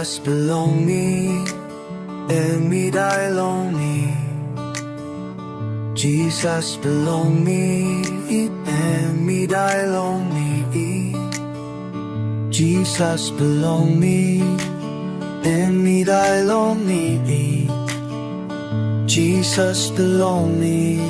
Jesus belong me, and me die lonely. Jesus belong me, and me die lonely. Jesus belong me, and me die lonely. Jesus belong me.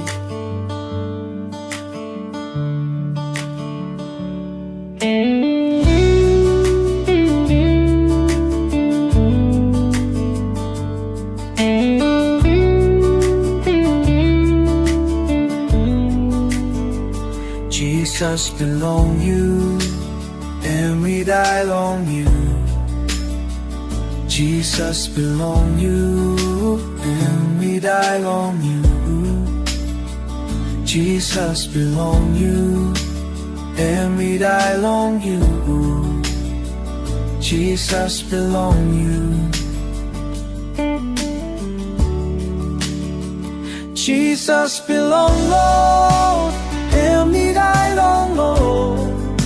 Jesus belong you, and we die long you. Jesus belong you, and we die long you. Jesus belong you, and we die long you. Jesus belong you. Jesus belong Lord, and me die long Lord.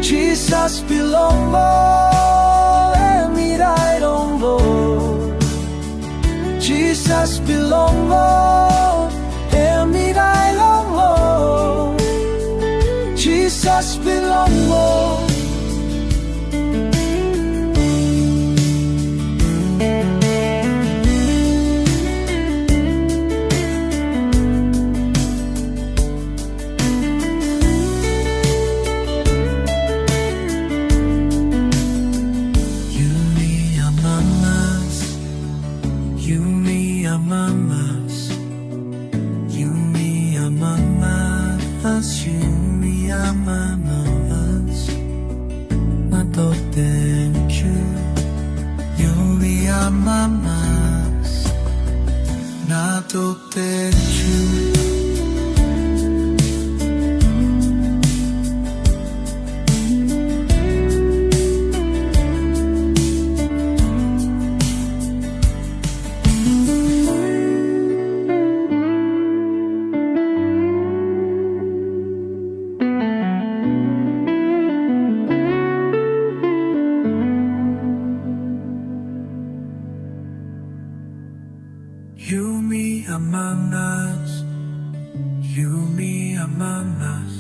Jesus belong Lord, and me die long Lord. Jesus belong Lord, and me die long Lord. Jesus belong Lord. Yumi, amamas. Yumi, amamas. Yumi, amamas. te-enkyu. Yumi, amamas. te-enkyu. Yumi, amamas. Yumi, amamas.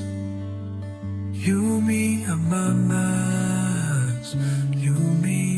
Yumi, amamas. Yumi,